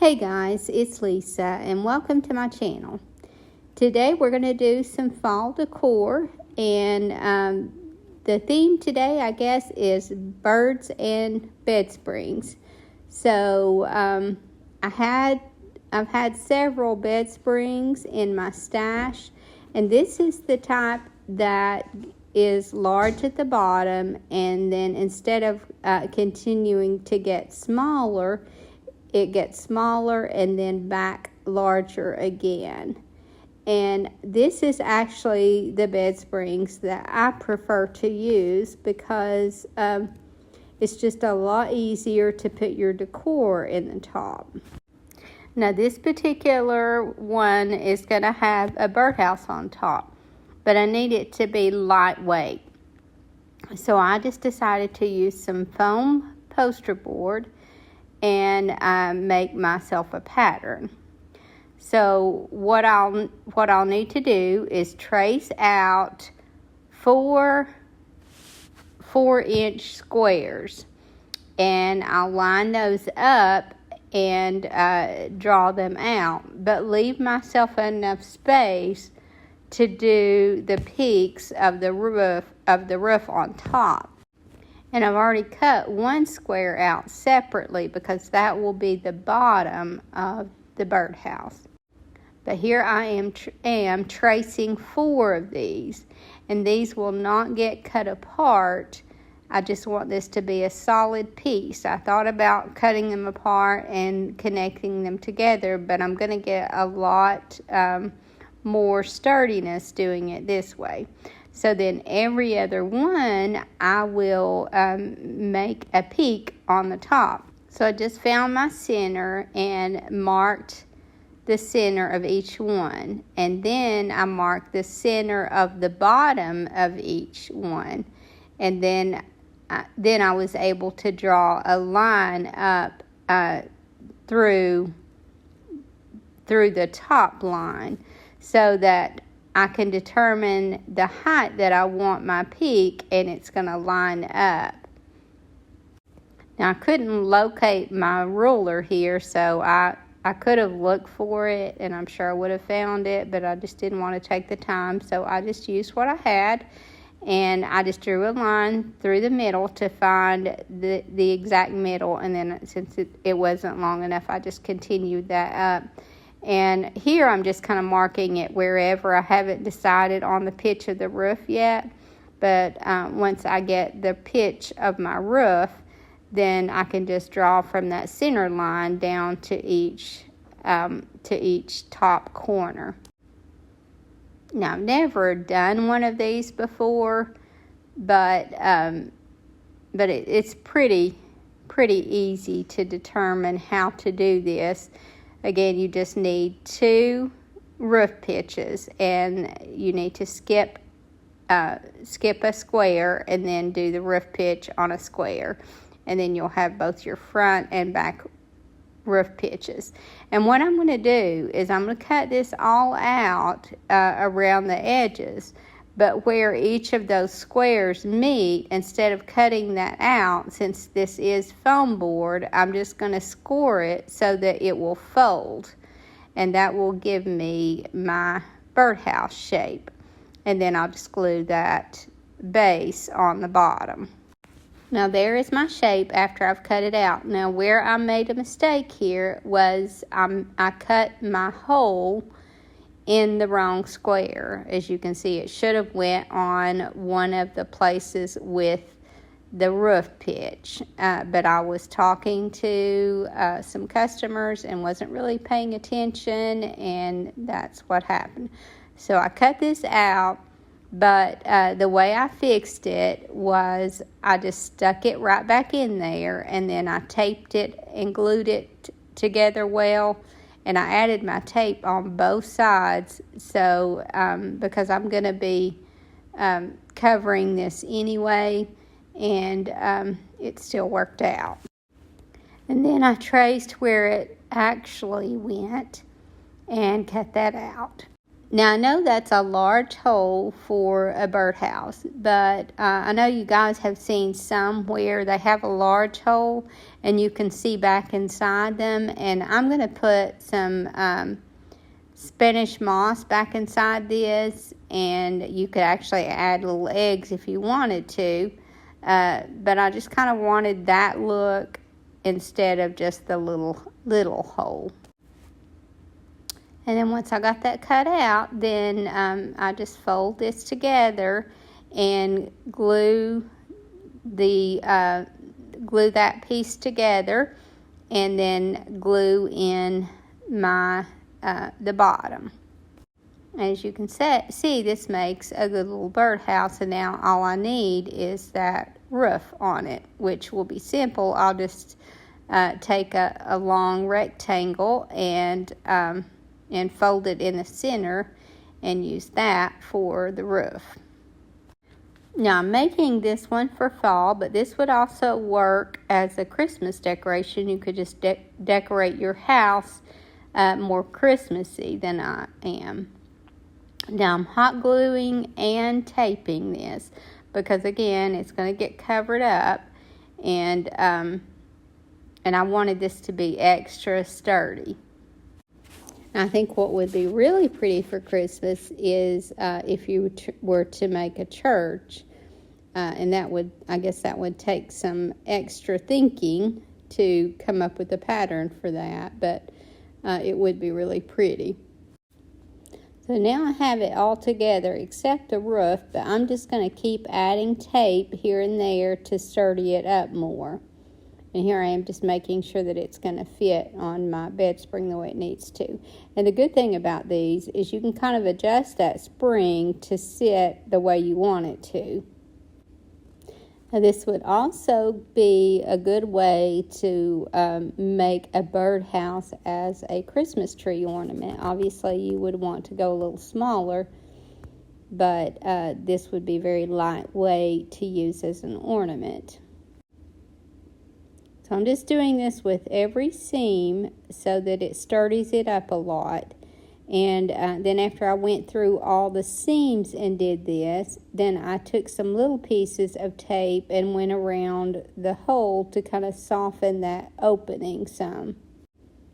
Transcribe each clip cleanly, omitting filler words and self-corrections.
Hey guys, it's Lisa and welcome to my channel. Today we're going to do some fall decor, and the theme today I guess is Birds and Bedsprings. So I've had several bed springs in my stash, and this is the type that is large at the bottom, and then instead of continuing to get smaller, it gets smaller and then back larger again. And this is actually the bed springs that I prefer to use because it's just a lot easier to put your decor in the top. Now this particular one is going to have a birdhouse on top, but I need it to be lightweight. So I just decided to use some foam poster board and make myself a pattern. So what I'll need to do is trace out four 4-inch squares, and I'll line those up and draw them out, but leave myself enough space to do the peaks of the roof on top. And I've already cut one square out separately because that will be the bottom of the birdhouse. But here I am tracing 4 of these, and these will not get cut apart. I just want this to be a solid piece. I thought about cutting them apart and connecting them together, but I'm going to get a lot more sturdiness doing it this way. So then every other one, I will make a peak on the top. So I just found my center and marked the center of each one. And then I marked the center of the bottom of each one. And then I was able to draw a line up through the top line so that I can determine the height that I want my peak, and it's going to line up. Now I couldn't locate my ruler here, so I could have looked for it, and I'm sure I would have found it, but I just didn't want to take the time, so I just used what I had, and I just drew a line through the middle to find the exact middle, and then since it wasn't long enough, I just continued that up. And here I'm just kind of marking it wherever. I haven't decided on the pitch of the roof yet, but once I get the pitch of my roof, then I can just draw from that center line down to each top corner. Now I've never done one of these before, but it's pretty easy to determine how to do this. Again, you just need 2 roof pitches, and you need to skip a square and then do the roof pitch on a square. And then you'll have both your front and back roof pitches. And what I'm going to do is I'm going to cut this all out around the edges. But where each of those squares meet, instead of cutting that out, since this is foam board, I'm just going to score it so that it will fold. And that will give me my birdhouse shape. And then I'll just glue that base on the bottom. Now there is my shape after I've cut it out. Now where I made a mistake here was I cut my hole in the wrong square. As you can see, it should have went on one of the places with the roof pitch, but I was talking to some customers and wasn't really paying attention, and that's what happened. So I cut this out, but the way I fixed it was I just stuck it right back in there, and then I taped it and glued it together well. And I added my tape on both sides, so because I'm going to be covering this anyway, and it still worked out. And then I traced where it actually went and cut that out. Now, I know that's a large hole for a birdhouse, but I know you guys have seen some where they have a large hole and you can see back inside them. And I'm going to put some Spanish moss back inside this, and you could actually add little eggs if you wanted to. But I just kind of wanted that look instead of just the little hole. And then once I got that cut out, then I just fold this together and glue that piece together, and then glue in the bottom. As you can see, this makes a good little birdhouse, and now all I need is that roof on it, which will be simple. I'll just take a long rectangle and fold it in the center and use that for the roof. Now, I'm making this one for fall, but this would also work as a Christmas decoration. You could just decorate your house more Christmassy than I am. Now, I'm hot gluing and taping this because, again, it's going to get covered up, and I wanted this to be extra sturdy. I think what would be really pretty for Christmas is if you were to make a church, and I guess that would take some extra thinking to come up with a pattern for that, but it would be really pretty. So now I have it all together except the roof, but I'm just going to keep adding tape here and there to sturdy it up more. And here I am just making sure that it's going to fit on my bed spring the way it needs to. And the good thing about these is you can kind of adjust that spring to sit the way you want it to. Now, this would also be a good way to make a birdhouse as a Christmas tree ornament. Obviously, you would want to go a little smaller, but this would be very lightweight to use as an ornament. So I'm just doing this with every seam so that it sturdies it up a lot. And then after I went through all the seams and did this, then I took some little pieces of tape and went around the hole to kind of soften that opening some.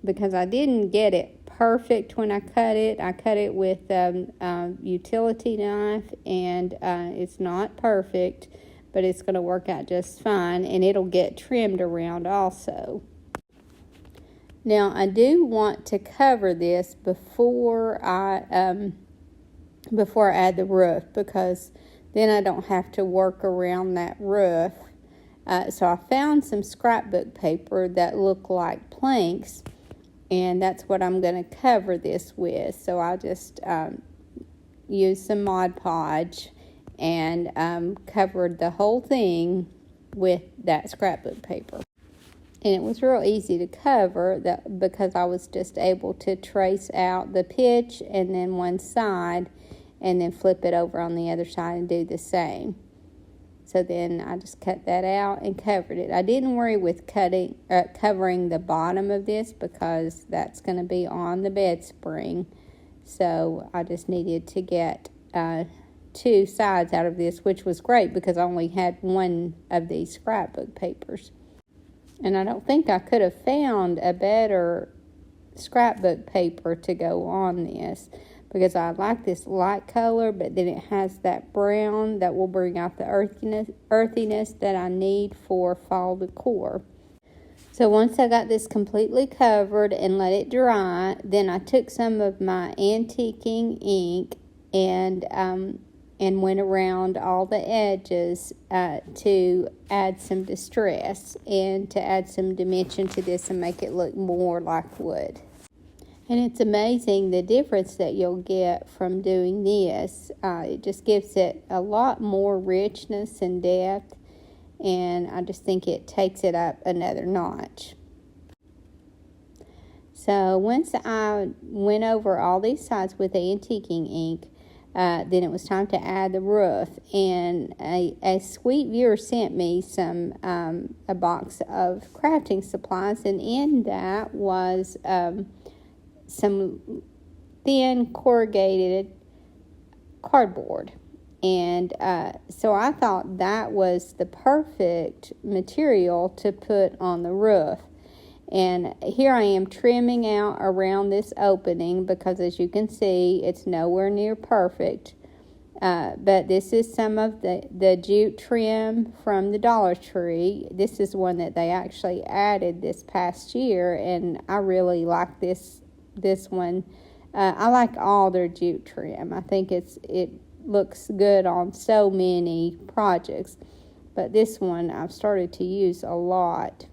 Because I didn't get it perfect when I cut it. I cut it with a utility knife, and it's not perfect, but it's going to work out just fine, and it'll get trimmed around also. Now, I do want to cover this before I add the roof, because then I don't have to work around that roof. So I found some scrapbook paper that look like planks, and that's what I'm going to cover this with. So I'll just use some Mod Podge and covered the whole thing with that scrapbook paper. And it was real easy to cover that because I was just able to trace out the pitch and then one side and then flip it over on the other side and do the same. So then I just cut that out and covered it. I didn't worry with covering the bottom of this because that's going to be on the bed spring. So I just needed to get two sides out of this, which was great because I only had one of these scrapbook papers. And I don't think I could have found a better scrapbook paper to go on this because I like this light color, but then it has that brown that will bring out the earthiness that I need for fall decor. So once I got this completely covered and let it dry, then I took some of my antiquing ink and went around all the edges to add some distress and to add some dimension to this and make it look more like wood. And it's amazing the difference that you'll get from doing this. It just gives it a lot more richness and depth, and I just think it takes it up another notch. So once I went over all these sides with the antiquing ink, then it was time to add the roof. And a sweet viewer sent me a box of crafting supplies, and in that was some thin corrugated cardboard. And so I thought that was the perfect material to put on the roof. And here I am trimming out around this opening because, as you can see, it's nowhere near perfect. But this is some of the jute trim from the Dollar Tree. This is one that they actually added this past year, and I really like this one. I like all their jute trim. I think it looks good on so many projects, but this one I've started to use a lot.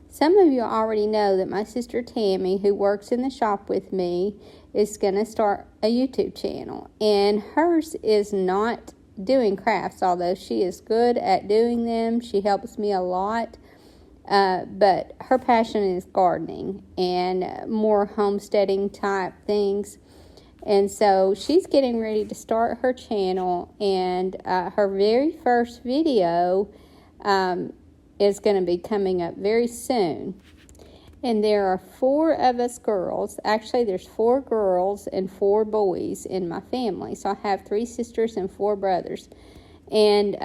Some of you already know that my sister Tammy, who works in the shop with me, is going to start a YouTube channel. And hers is not doing crafts, although she is good at doing them. She helps me a lot. But her passion is gardening and more homesteading type things. And so she's getting ready to start her channel. And her very first video is going to be coming up very soon. And there are 4 of us girls. Actually, there's 4 girls and 4 boys in my family. So I have 3 sisters and 4 brothers. And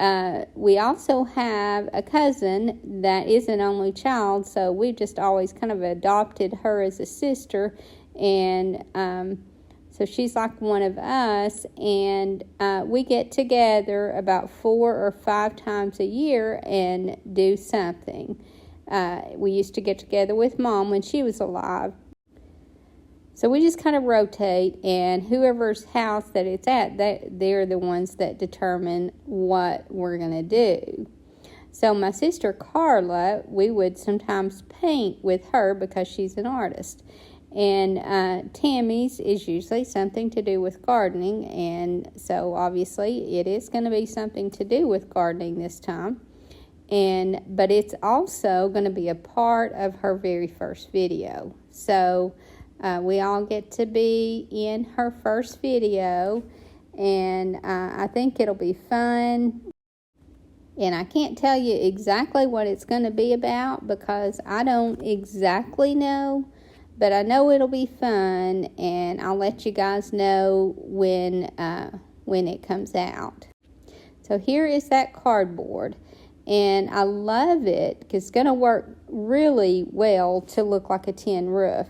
we also have a cousin that is an only child. So we've just always kind of adopted her as a sister. And so she's like one of us, and we get together about 4 or 5 times a year and do something. We used to get together with Mom when she was alive. So we just kind of rotate, and whoever's house that it's at, they're the ones that determine what we're going to do. So my sister Carla, we would sometimes paint with her because she's an artist. And Tammy's is usually something to do with gardening, and so obviously it is going to be something to do with gardening this time. But it's also going to be a part of her very first video. So we all get to be in her first video, and I think it'll be fun. And I can't tell you exactly what it's going to be about because I don't exactly know. But I know it'll be fun, and I'll let you guys know when it comes out. So here is that cardboard, and I love it because it's going to work really well to look like a tin roof.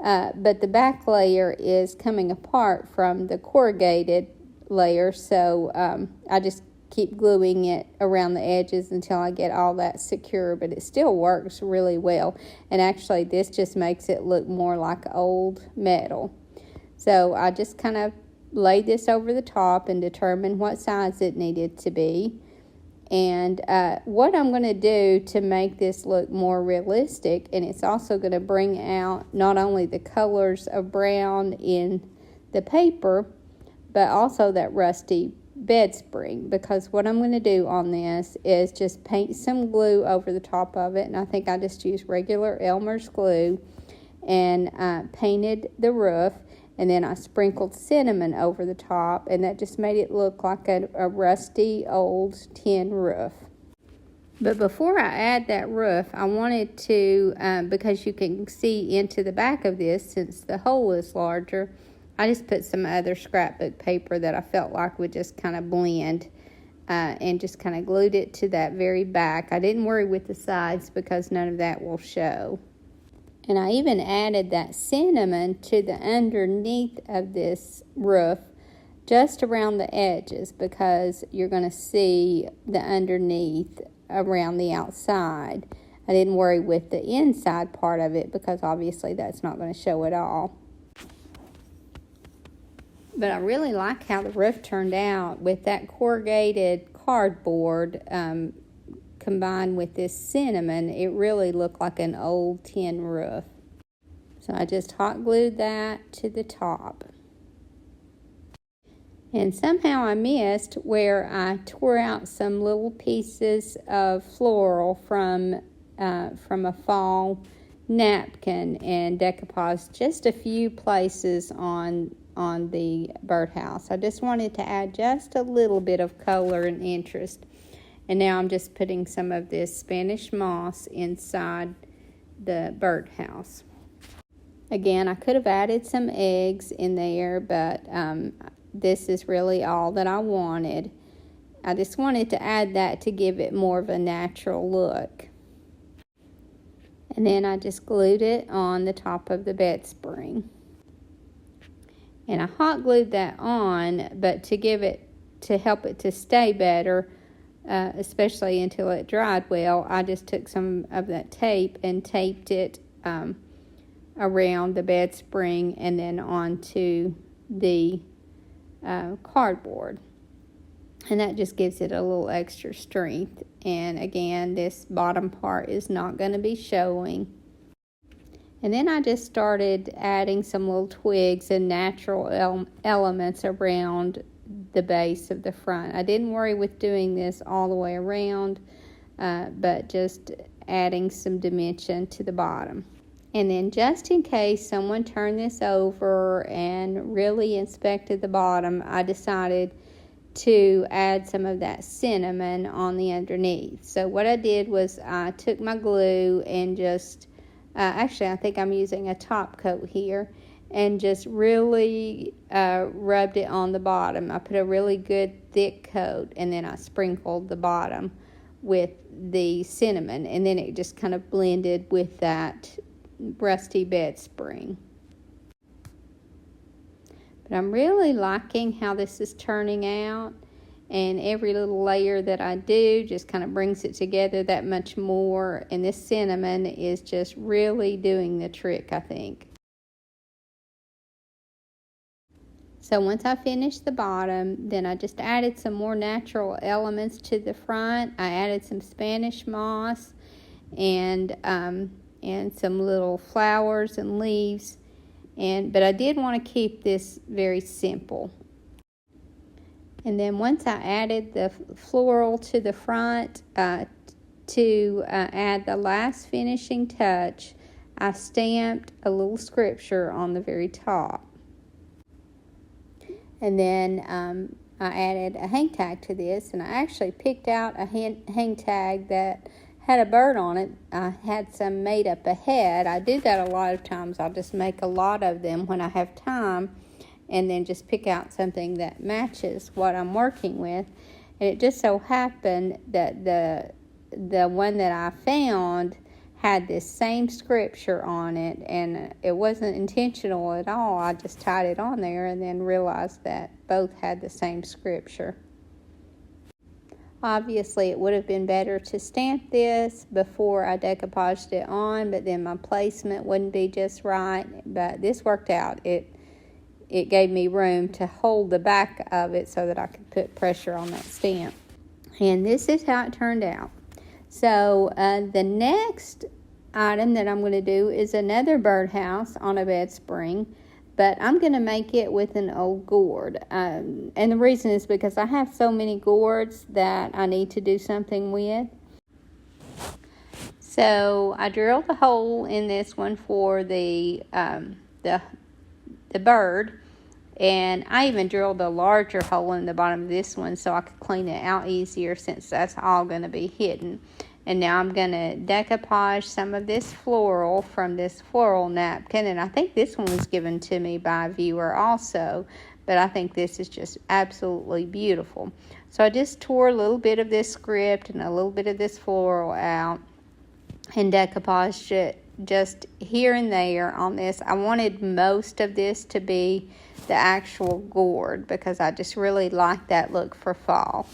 But the back layer is coming apart from the corrugated layer, so I just keep gluing it around the edges until I get all that secure, but it still works really well. And actually this just makes it look more like old metal. So I just kind of laid this over the top and determined what size it needed to be. And what I'm going to do to make this look more realistic, and it's also going to bring out not only the colors of brown in the paper, but also that rusty bed spring, because what I'm going to do on this is just paint some glue over the top of it, and I think I just used regular Elmer's glue and painted the roof, and then I sprinkled cinnamon over the top, and that just made it look like a rusty old tin roof. But before I add that roof, I wanted to, because you can see into the back of this since the hole is larger, I just put some other scrapbook paper that I felt like would just kind of blend and just kind of glued it to that very back. I didn't worry with the sides because none of that will show. And I even added that cinnamon to the underneath of this roof, just around the edges, because you're going to see the underneath around the outside. I didn't worry with the inside part of it because obviously that's not going to show at all. But I really like how the roof turned out with that corrugated cardboard combined with this cinnamon. It really looked like an old tin roof. So I just hot glued that to the top. And somehow I missed where I tore out some little pieces of floral from a fall napkin and decoupaged just a few places on the birdhouse. I just wanted to add just a little bit of color and interest. And now I'm just putting some of this Spanish moss inside the birdhouse. Again, I could have added some eggs in there, but this is really all that I wanted. I just wanted to add that to give it more of a natural look. And then I just glued it on the top of the bed spring. And I hot glued that on, but to help it to stay better, especially until it dried well, I just took some of that tape and taped it around the bed spring and then onto the cardboard. And that just gives it a little extra strength. And again, this bottom part is not going to be showing. And then I just started adding some little twigs and natural elements around the base of the front. I didn't worry with doing this all the way around, but just adding some dimension to the bottom. And then just in case someone turned this over and really inspected the bottom, I decided to add some of that cinnamon on the underneath. So what I did was I took my glue and just, actually I think I'm using a top coat here, and just really rubbed it on the bottom. I put a really good thick coat, and then I sprinkled the bottom with the cinnamon, and then it just kind of blended with that rusty bed spring. But I'm really liking how this is turning out, and every little layer that I do just kind of brings it together that much more, and this cinnamon is just really doing the trick, I think. So once I finished the bottom, then I just added some more natural elements to the front. I added some Spanish moss and some little flowers and leaves. But I did want to keep this very simple. And then once I added the floral to the front to add the last finishing touch, I stamped a little scripture on the very top. And then I added a hang tag to this, and I actually picked out a hang tag that had a bird on it. I had some made up ahead. I do that a lot of times. I'll just make a lot of them when I have time, and then just pick out something that matches what I'm working with. And it just so happened that the one that I found had this same scripture on it, and it wasn't intentional at all. I just tied it on there and then realized that both had the same scripture. Obviously, it would have been better to stamp this before I decoupaged it on, but then my placement wouldn't be just right. But this worked out. It gave me room to hold the back of it so that I could put pressure on that stamp. And this is how it turned out. So the next item that I'm going to do is another birdhouse on a bed spring, but I'm going to make it with an old gourd. And the reason is because I have so many gourds that I need to do something with. So I drilled a hole in this one for the bird, and I even drilled a larger hole in the bottom of this one so I could clean it out easier, since that's all going to be hidden. And now I'm going to decoupage some of this floral from this floral napkin, and I think this one was given to me by a viewer also, but I think this is just absolutely beautiful. So I just tore a little bit of this script and a little bit of this floral out and decoupaged it just here and there on this. I wanted most of this to be the actual gourd because I just really like that look for fall.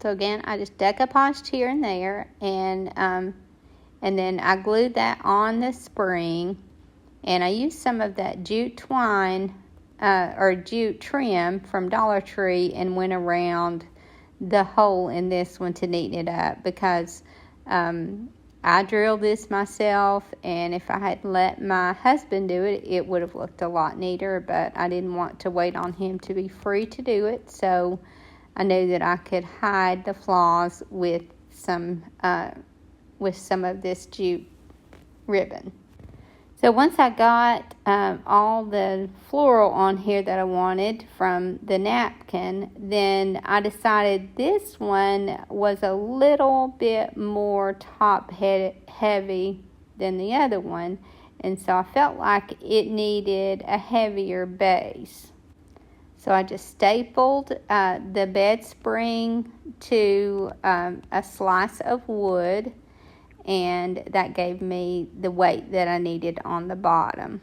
So again, I just decoupaged here and there, and then I glued that on the spring, and I used some of that jute twine or jute trim from Dollar Tree and went around the hole in this one to neaten it up, because I drilled this myself, and if I had let my husband do it, it would have looked a lot neater, but I didn't want to wait on him to be free to do it, so I knew that I could hide the flaws with some of this jute ribbon. So once I got all the floral on here that I wanted from the napkin, then I decided this one was a little bit more top heavy than the other one. And so I felt like it needed a heavier base. So I just stapled the bed spring to a slice of wood, and that gave me the weight that I needed on the bottom.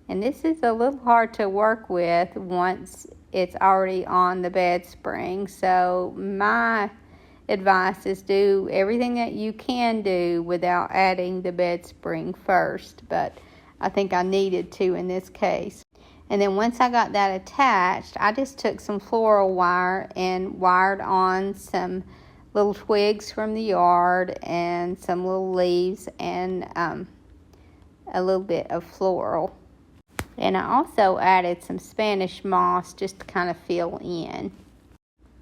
And this is a little hard to work with once it's already on the bed spring. So my advice is do everything that you can do without adding the bed spring first. But I think I needed to in this case. And then once I got that attached, I just took some floral wire and wired on some little twigs from the yard and some little leaves and a little bit of floral. And I also added some Spanish moss just to kind of fill in.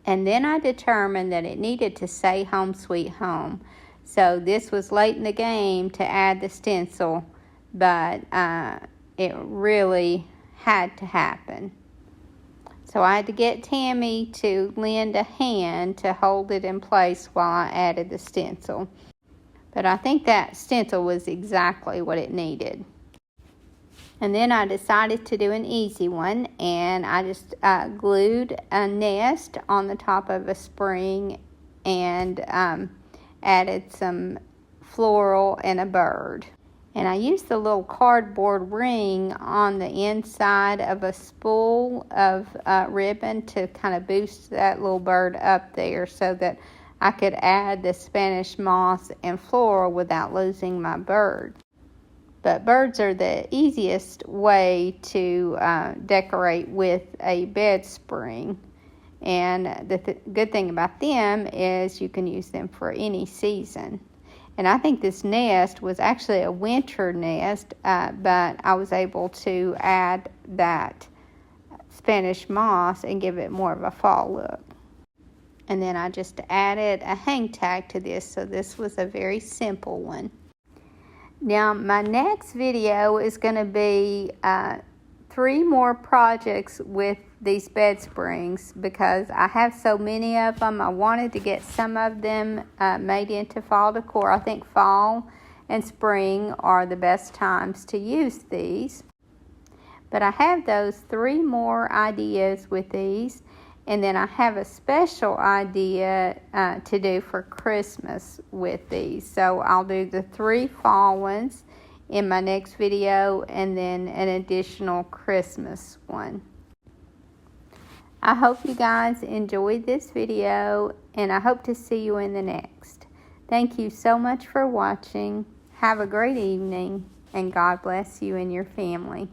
And then I determined that it needed to say Home Sweet Home. So this was late in the game to add the stencil, but it really had to happen. So I had to get Tammy to lend a hand to hold it in place while I added the stencil. But I think that stencil was exactly what it needed. And then I decided to do an easy one, and I just glued a nest on the top of a spring and added some floral and a bird. And I used the little cardboard ring on the inside of a spool of ribbon to kind of boost that little bird up there so that I could add the Spanish moss and floral without losing my bird. But birds are the easiest way to decorate with a bed spring. And the good thing about them is you can use them for any season. And I think this nest was actually a winter nest, but I was able to add that Spanish moss and give it more of a fall look. And then I just added a hang tag to this, so this was a very simple one. Now my next video is going to be 3 more projects with these bed springs because I have so many of them. I wanted to get some of them made into fall decor. I think fall and spring are the best times to use these. But I have those 3 more ideas with these. And then I have a special idea to do for Christmas with these. So I'll do the 3 fall ones in my next video and then an additional Christmas one. I hope you guys enjoyed this video, and I hope to see you in the next. Thank you so much for watching. Have a great evening, and God bless you and your family.